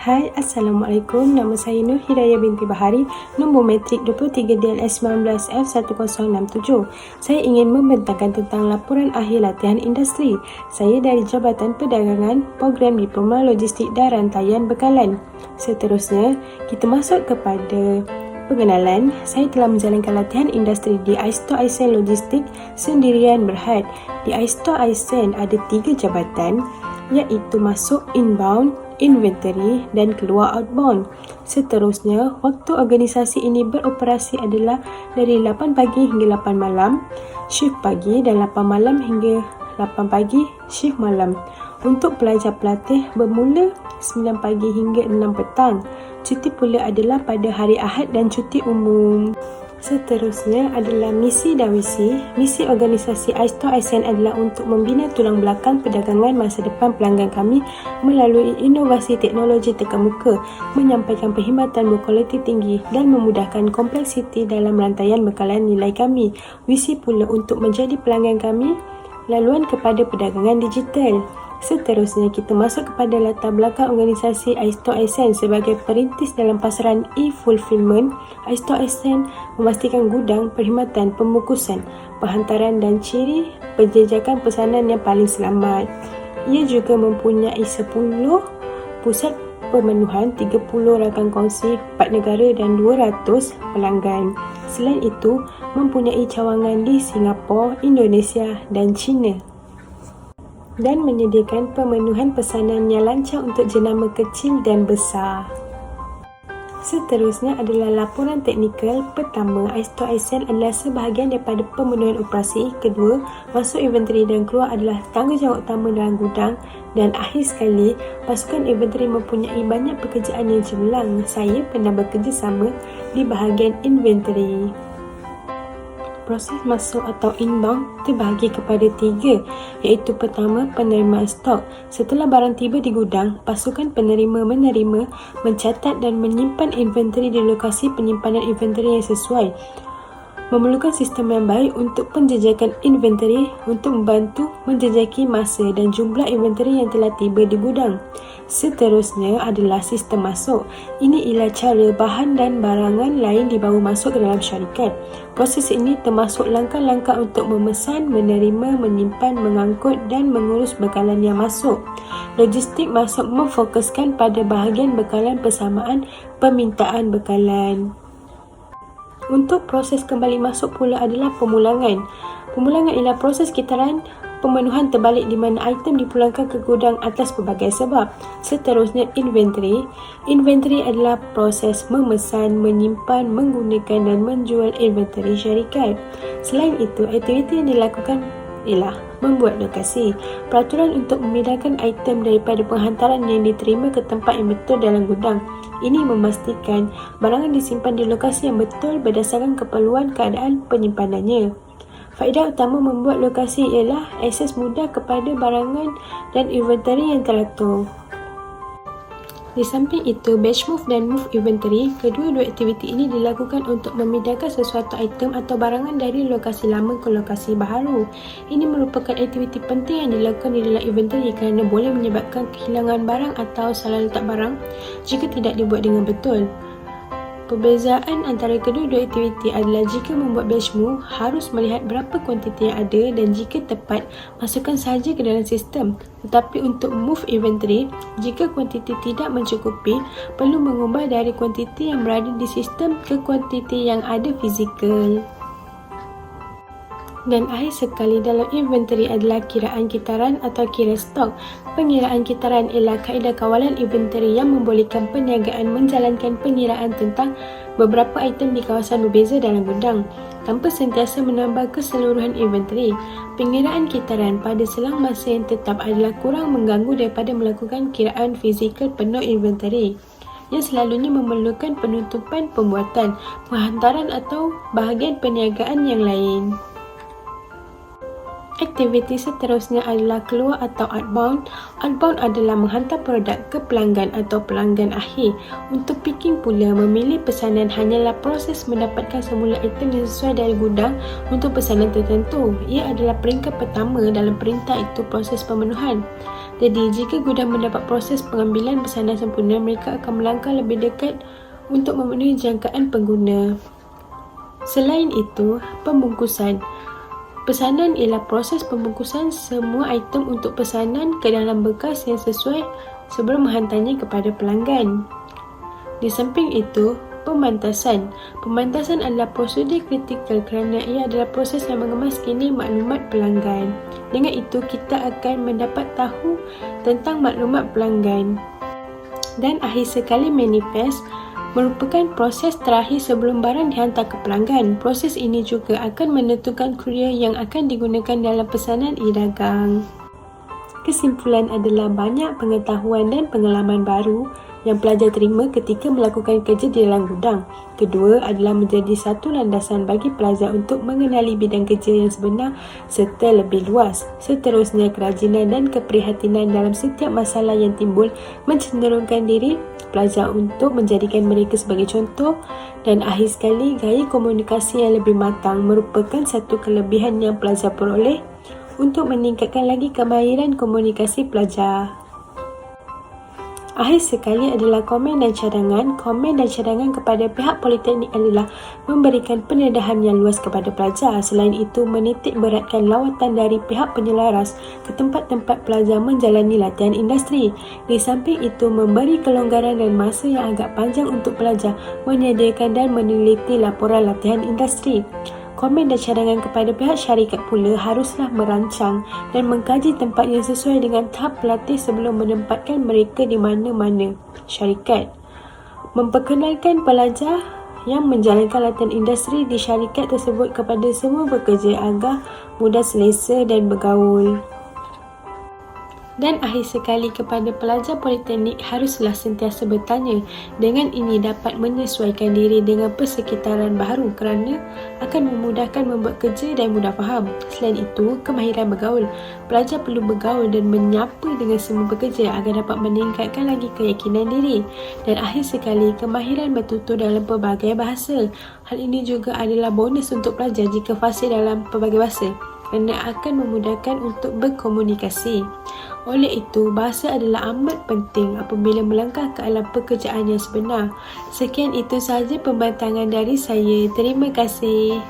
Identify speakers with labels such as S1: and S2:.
S1: Hai, Assalamualaikum. Nama saya Nur Hidayah binti Bahari, nombor matrik 23 DLS 19F1067. Saya ingin membentangkan tentang laporan akhir latihan industri. Saya dari Jabatan Perdagangan, Program Diploma Logistik dan Rantaian Bekalan. Seterusnya, kita masuk kepada pengenalan. Saya telah menjalankan latihan industri di Aisto Aisen Logistik sendirian berhad. Di Aisto Aisen ada 3 jabatan, iaitu masuk inbound, inventory dan keluar outbound. Seterusnya, waktu organisasi ini beroperasi adalah dari 8 pagi hingga 8 malam, shift pagi, dan 8 malam hingga 8 pagi, shift malam. Untuk pelajar pelatih bermula 9 pagi hingga 6 petang. Cuti pula adalah pada hari Ahad dan cuti umum. Seterusnya adalah misi dan visi. Misi organisasi Aisto Aisen adalah untuk membina tulang belakang perdagangan masa depan pelanggan kami melalui inovasi teknologi terkemuka, menyampaikan perkhidmatan berkualiti tinggi dan memudahkan kompleksiti dalam rantaian bekalan nilai kami. Visi pula untuk menjadi pelanggan kami laluan kepada perdagangan digital. Seterusnya, kita masuk kepada latar belakang organisasi Aisto Aisen sebagai perintis dalam pasaran e-fulfillment. Aisto Aisen memastikan gudang, perkhidmatan, pembungkusan, penghantaran dan ciri penjejakan pesanan yang paling selamat. Ia juga mempunyai 10 pusat pemenuhan, 30 rakan kongsi 4 negara dan 200 pelanggan. Selain itu, mempunyai cawangan di Singapura, Indonesia dan China, dan menyediakan pemenuhan pesanan yang lancar untuk jenama kecil dan besar. Seterusnya adalah laporan teknikal. Pertama, Aisto Aisen adalah sebahagian daripada pemenuhan operasi. Kedua, masuk inventory dan keluar adalah tanggungjawab utama dalam gudang. Dan akhir sekali, pasukan inventory mempunyai banyak pekerjaan yang cemerlang. Saya pernah bekerjasama di bahagian inventory. Proses masuk atau inbound terbahagi kepada 3, iaitu pertama, penerimaan stok. Setelah barang tiba di gudang, pasukan penerima menerima, mencatat dan menyimpan inventory di lokasi penyimpanan inventory yang sesuai. Memerlukan sistem yang baik untuk penjejakan inventory untuk membantu menjejaki masa dan jumlah inventory yang telah tiba di gudang. Seterusnya adalah sistem masuk. Ini ialah cara bahan dan barangan lain dibawa masuk ke dalam syarikat. Proses ini termasuk langkah-langkah untuk memesan, menerima, menyimpan, mengangkut dan mengurus bekalan yang masuk. Logistik masuk memfokuskan pada bahagian bekalan persamaan permintaan bekalan. Untuk proses kembali masuk pula adalah pemulangan. Pemulangan ialah proses kitaran pemenuhan terbalik di mana item dipulangkan ke gudang atas pelbagai sebab. Seterusnya, inventory. Inventory adalah proses memesan, menyimpan, menggunakan dan menjual inventory syarikat. Selain itu, aktiviti yang dilakukan ialah membuat lokasi. Peraturan untuk memindahkan item daripada penghantaran yang diterima ke tempat yang betul dalam gudang. Ini memastikan barangan disimpan di lokasi yang betul berdasarkan keperluan keadaan penyimpanannya. Faedah utama membuat lokasi ialah akses mudah kepada barangan dan inventory yang teratur. Di samping itu, batch move dan move inventory, kedua-dua aktiviti ini dilakukan untuk memindahkan sesuatu item atau barangan dari lokasi lama ke lokasi baharu. Ini merupakan aktiviti penting yang dilakukan di dalam inventory kerana boleh menyebabkan kehilangan barang atau salah letak barang jika tidak dibuat dengan betul. Perbezaan antara kedua-dua aktiviti adalah jika membuat batch move, harus melihat berapa kuantiti yang ada dan jika tepat, masukkan sahaja ke dalam sistem. Tetapi untuk move inventory, jika kuantiti tidak mencukupi, perlu mengubah dari kuantiti yang berada di sistem ke kuantiti yang ada fizikal. Dan akhir sekali dalam inventory adalah kiraan kitaran atau kira stok. Pengiraan kitaran ialah kaedah kawalan inventory yang membolehkan perniagaan menjalankan pengiraan tentang beberapa item di kawasan berbeza dalam gudang tanpa sentiasa menambah keseluruhan inventory. Pengiraan kitaran pada selang masa yang tetap adalah kurang mengganggu daripada melakukan kiraan fizikal penuh inventory yang selalunya memerlukan penutupan pembuatan, penghantaran atau bahagian perniagaan yang lain. Aktiviti seterusnya adalah keluar atau outbound. Outbound adalah menghantar produk ke pelanggan atau pelanggan akhir. Untuk picking pula, memilih pesanan hanyalah proses mendapatkan semula item yang sesuai dari gudang untuk pesanan tertentu. Ia adalah peringkat pertama dalam perintah itu proses pemenuhan. Jadi, jika gudang mendapat proses pengambilan pesanan sempurna, mereka akan melangkah lebih dekat untuk memenuhi jangkaan pengguna. Selain itu, pembungkusan. Pesanan ialah proses pembungkusan semua item untuk pesanan ke dalam bekas yang sesuai sebelum menghantarnya kepada pelanggan. Di samping itu, pemantasan. Pemantasan adalah prosedur kritikal kerana ia adalah proses yang mengemas kini maklumat pelanggan. Dengan itu, kita akan mendapat tahu tentang maklumat pelanggan. Dan akhir sekali, manifest merupakan proses terakhir sebelum barang dihantar ke pelanggan. Proses ini juga akan menentukan kurier yang akan digunakan dalam pesanan e-dagang. Kesimpulan adalah banyak pengetahuan dan pengalaman baru yang pelajar terima ketika melakukan kerja di dalam gudang. Kedua adalah menjadi satu landasan bagi pelajar untuk mengenali bidang kerja yang sebenar serta lebih luas. Seterusnya, kerajinan dan keprihatinan dalam setiap masalah yang timbul mencenderungkan diri pelajar untuk menjadikan mereka sebagai contoh. Dan akhir sekali, gaya komunikasi yang lebih matang merupakan satu kelebihan yang pelajar peroleh untuk meningkatkan lagi kemahiran komunikasi pelajar. Akhir sekali adalah komen dan cadangan. Komen dan cadangan kepada pihak politeknik adalah memberikan pendedahan yang luas kepada pelajar. Selain itu, menitik beratkan lawatan dari pihak penyelaras ke tempat-tempat pelajar menjalani latihan industri. Di samping itu, memberi kelonggaran dan masa yang agak panjang untuk pelajar menyediakan dan meneliti laporan latihan industri. Komen dan cadangan kepada pihak syarikat pula haruslah merancang dan mengkaji tempat yang sesuai dengan tahap pelatih sebelum menempatkan mereka di mana-mana syarikat. Memperkenalkan pelajar yang menjalankan latihan industri di syarikat tersebut kepada semua pekerja agar mudah selesa dan bergaul. Dan akhir sekali, kepada pelajar politeknik haruslah sentiasa bertanya. Dengan ini dapat menyesuaikan diri dengan persekitaran baru kerana akan memudahkan membuat kerja dan mudah faham. Selain itu, kemahiran bergaul. Pelajar perlu bergaul dan menyapa dengan semua pekerja agar dapat meningkatkan lagi keyakinan diri. Dan akhir sekali, kemahiran bertutur dalam pelbagai bahasa. Hal ini juga adalah bonus untuk pelajar jika fasih dalam pelbagai bahasa, kerana akan memudahkan untuk berkomunikasi. Oleh itu, bahasa adalah amat penting apabila melangkah ke alam pekerjaan yang sebenar. Sekian itu sahaja pembantangan dari saya. Terima kasih.